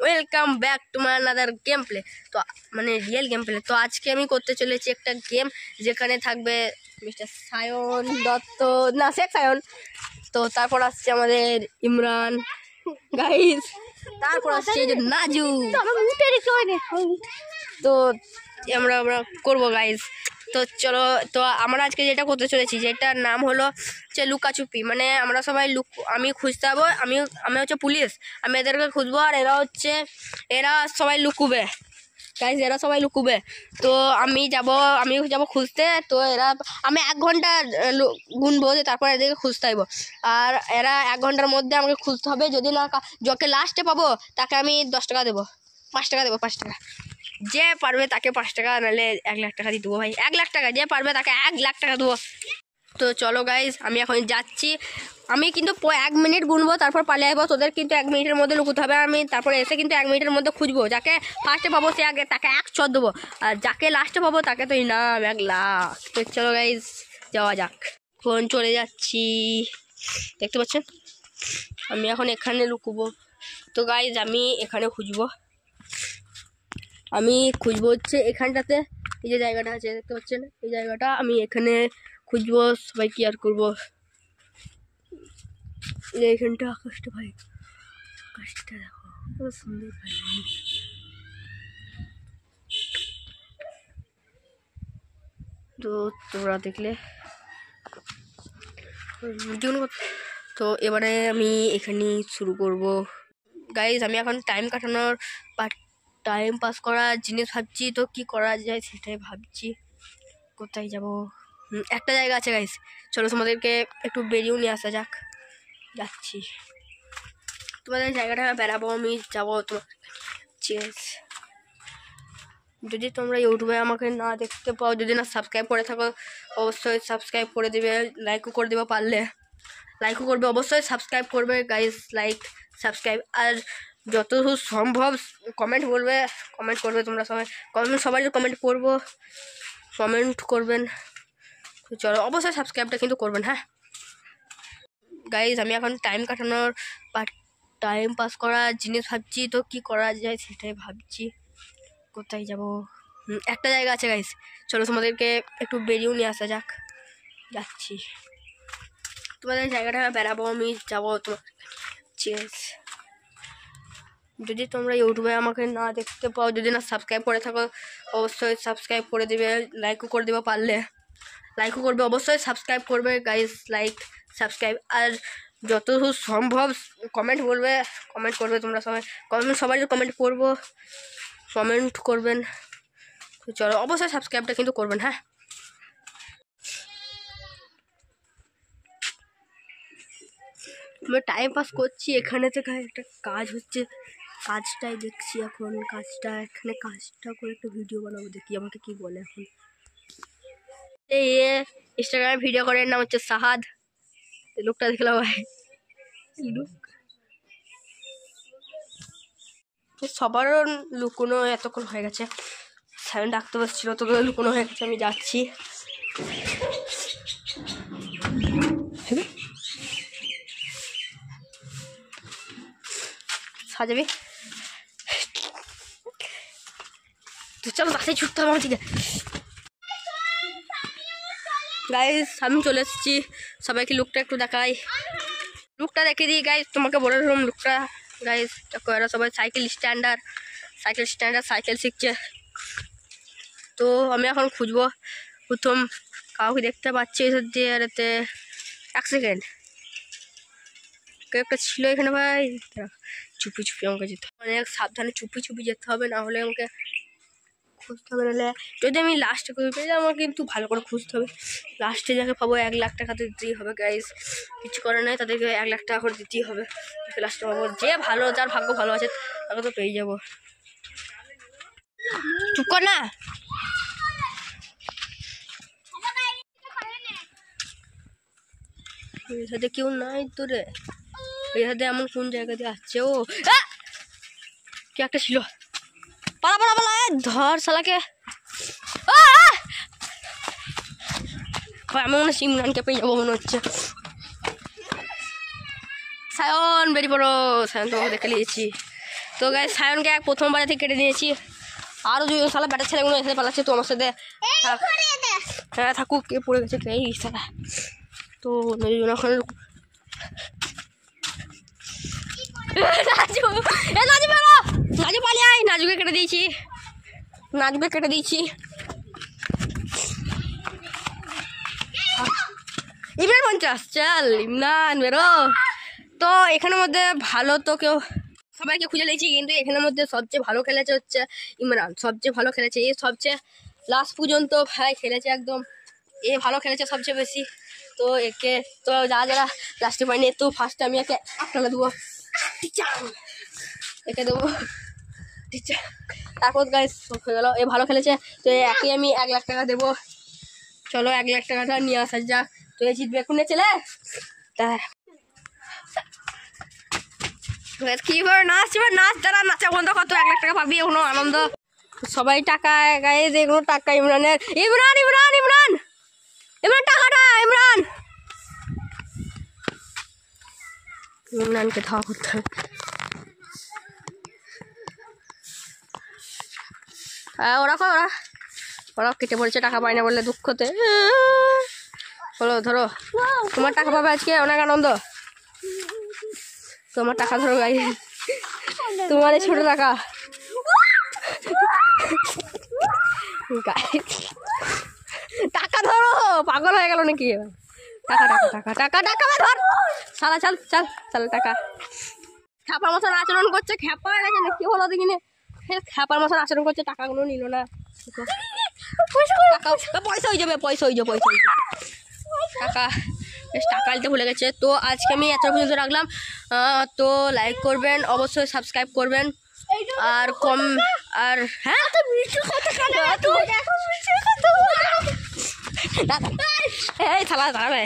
Welcome back to my another game play. তো মানে real game play. তো আজকে আমি করতে চলেছি একটা গেম যেখানে থাকবে মিস্টার সায়ন দত্ত, না শেখ সায়ন। তো তারপর আসছে আমাদের ইমরান গাইস, তারপর আসছে এই যে নাজু। তো আমরা করবো গাইস। তো চলো, তো আমরা আজকে যেটা করতে চলেছি যেটার নাম হলো যে লুকাচুপি। মানে আমরা সবাই আমি খুঁজতে যাবো, আমি হচ্ছে পুলিশ, আমি এদেরকে খুঁজবো আর এরা সবাই লুকুবে গাইস, এরা সবাই লুকুবে। তো আমি যাব খুঁজতে। তো আমি 1 ঘন্টা গুনবো, তারপর এদেরকে খুঁজতে আসবো। আর এরা 1 ঘন্টার মধ্যে আমাকে খুঁজতে হবে। যদি না যাকে লাস্টে পাবো তাকে আমি 10 টাকা দেবো, 5 টাকা দেবো, 5 টাকা। যে পারবে তাকে 5 টাকা, নাহলে 1 লাখ টাকা দিয়ে দেবো ভাই। 1 লাখ টাকা, যে পারবে তাকে 1 লাখ টাকা দেবো। তো চলো গাইজ, আমি এখন যাচ্ছি। আমি কিন্তু 1 মিনিট গুনবো, তারপর পালিয়ে আসবো। তোদের কিন্তু 1 মিনিটের মধ্যে লুকুতে হবে। আমি তারপরে এসে কিন্তু 1 মিনিটের মধ্যে খুঁজবো। যাকে ফার্স্টে পাবো তাকে 1 চর দেবো, আর যাকে লাস্টে পাবো তাকে তো ইনাম 1 লাখ। তো চলো গাইজ, যাওয়া যাক। ফোন চলে যাচ্ছি, দেখতে পাচ্ছেন। আমি এখন এখানে লুকুবো। তো গাইজ আমি এখানে খুঁজবো হচ্ছে এখানটাতে। এই যে জায়গাটা আছে দেখতে পাচ্ছেন, এই জায়গাটা আমি এখানে খুঁজবো। সবাই কি আর করবো, এইখানটা আকাশটা ভাই, আকাশটা দেখো কত সুন্দর ভাই। তো তোমরা দেখলে, তো এবারে আমি এখানে শুরু করব গাইজ। আমি এখন টাইম পাস করার জিনিস ভাবছি। তো কি করা যায় সেটাই ভাবছি, কোথায় যাব। একটা জায়গা আছে গাইজ, চলো তোমাদেরকে একটু বেরিয়েও নিয়ে আসা যাক। যাচ্ছি, তোমাদের জায়গাটা বেড়াবো, আমি যাবো তোমার। যদি তোমরা ইউটিউবে আমাকে না দেখতে পাও, যদি না সাবস্ক্রাইব করে থাকো, অবশ্যই সাবস্ক্রাইব করে দেবে, লাইকও করে দেবে, পারলে লাইকও করবে, অবশ্যই সাবস্ক্রাইব করবে গাইস, লাইক সাবস্ক্রাইব। আর যত সম্ভব কমেন্ট করবে তোমরা সবাই। সবাই কমেন্ট করবেন। চলো, অবশ্যই সাবস্ক্রাইবটা কিন্তু করবেন, হ্যাঁ গাইজ। আমি এখন টাইম পাস করার জিনিস ভাবছি। তো কি করা যায় সেটাই ভাবছি, কোথায় যাব। একটা জায়গা আছে গাইজ, চলো তোমাদেরকে একটু বেরিয়েও নিয়ে আসা যাক। যাচ্ছি, তোমাদের জায়গাটা বেড়াবো, আমি যাবো তোমার। যদি তোমরা ইউটিউবে আমাকে না দেখতে পাও, যদি না সাবস্ক্রাইব করে থাকো, অবশ্যই সাবস্ক্রাইব করে দেবে, লাইকও করে দেবে, পারলে লাইকও করবে, অবশ্যই সাবস্ক্রাইব করবে গাইস, লাইক সাবস্ক্রাইব। আর যত সম্ভব কমেন্ট করবে তোমরা সবাই। সবাই কমেন্ট করবেন। চলো, অবশ্যই সাবস্ক্রাইবটা কিন্তু করবেন, হ্যাঁ। আমি টাইম পাস করছি, এখানে থেকে একটা কাজ হচ্ছে, কাজটাই দেখছি এখন। কাজটা করে একটা ভিডিও বানাবো, দেখি আমাকে কি বলে এখন। এই ইনস্টাগ্রামে ভিডিও করে, নাম হচ্ছে সাহাদ। লোকটা দেখলাম ভাই, সবারও লুকোনো এতক্ষণ হয়ে গেছে। সায়ন ডাকতে পারছিল, তো লুকোনো হয়ে গেছে। আমি যাচ্ছি, সাজাবি তো, চলো তাড়াতাড়ি ছুটতে হবে আমার দিকে। গাইস আমি চলে এসেছি, সবাইকে লুকটা একটু দেখাই। লুকটা দেখে দিই গাইস, তোমাকে বলে দিলাম লুকটা। গাইস দেখো, এরা সবাই সাইকেল স্ট্যান্ডার সাইকেল শিখছে। তো আমি এখন খুঁজবো। প্রথম কাউকে দেখতে পাচ্ছি দিয়ে, আর এতে 1 সেকেন্ড কেউ একটা ছিল এখানে ভাই। চুপি আমাকে যেতে হবে, অনেক সাবধানে চুপি যেতে হবে, না হলে আমাকে খুঁজতে হবে। নাহলে যদি আমি লাস্টে করে পেয়ে যাই, আমার কিন্তু ভালো করে খুঁজতে হবে। লাস্টে যাকে পাবো 1 লাখ টাকা তো দিতেই হবে গাইস, কিছু করার নাই, তাদেরকে 1 লাখ টাকা করে দিতেই হবে। লাস্টে পাবো, যে ভালো, যার ভাগ্য ভালো আছে তাকে তো পেয়ে যাবো। চুপ কর না। সাথে কেউ নাই তো রে, এর সাথে এমন কোন জায়গা দিয়ে আসছে? ও কি একটা ছিল, পালা ধর শালাকে। আমি মনে হচ্ছে ইমরানকে পেয়ে যাবো মনে হচ্ছে। সায়ন বেরিয়ে পড়ো। সায়ন তোমাকে দেখে নিয়েছি। তো গাইস সায়নকে প্রথম বাজা থেকে কেটে নিয়েছি। আরও দুজন সালা ব্যাটার ছেলেগুলো এসে পালাচ্ছে তোমার সাথে। হ্যাঁ থাকুক, কে পড়ে গেছে কে সালা। তো দুজন এখন নাজু বেরো, নাজু পালিয়ে আয়। নাজুকে কেটে দিয়েছি, নাজুকে কেটে দিয়েছি। ইমরান 50, চল ইমরান বেরো। তো এখানের মধ্যে ভালো তো কেউ সবাইকে খুঁজে নিয়েছি, কিন্তু এখানের মধ্যে সবচেয়ে ভালো খেলেছে হচ্ছে ইমরান। সবচেয়ে ভালো খেলেছে, এ সবচেয়ে লাস্ট পর্যন্ত ভাই খেলেছে একদম। এ ভালো খেলেছে সবচেয়ে বেশি। তো একে তো যারা লাস্টে পাইনি, তো ফার্স্টে আমি একে 1 টাকা দেবো, একে দেবো। তারপর গাইস হয়ে গেল, এ ভালো খেলেছে তো একে আমি 1 লাখ টাকা দেবো। চলো 1 লাখ টাকাটা নিয়ে আসা যাক। তো এই জিতবে এখুনে ছেলে। তা কি করে নাচ, এবার নাচ যারা নাচা বন্ধ কত 1 লাখ টাকা পাবি, এখনো আনন্দ। সবাই টাকা গাইস, এগুলো টাকা ইমরানের। ইমরান ইমরান ইমরান ইমরান টাকাটা ইমরান, ইমরানকে ধাওয়া করতে হবে। ওরা কেটে পড়েছে টাকা পায় না বলে দুঃখতে। হলো ধরো, তোমার টাকা পাবে আজকে অনেক আনন্দ। তোমার টাকা ধরো গাই, তোমার এই ছোট টাকা। টাকা ধরো, পাগল হয়ে গেল নাকি? টাকা টাকা টাকা টাকা টাকা ধর সালা, চল চল চল। টাকা খ্যাপার মতন আচরণ করছে, খ্যাপা হয়ে গেছে না কি হলো দেখিনি? খ্যাপার মতন আচরণ করছে, টাকাগুলো নিল না। পয়সা হয়ে যাবে, পয়সা হয়ে যাবে, টাকা বেশ, টাকা নিতে ভুলে গেছে। তো আজকে আমি এত পর্যন্ত রাখলাম। তো লাইক করবেন, অবশ্যই সাবস্ক্রাইব করবেন, আর কম আর হ্যাঁ এই থালা দাঁড়াবে।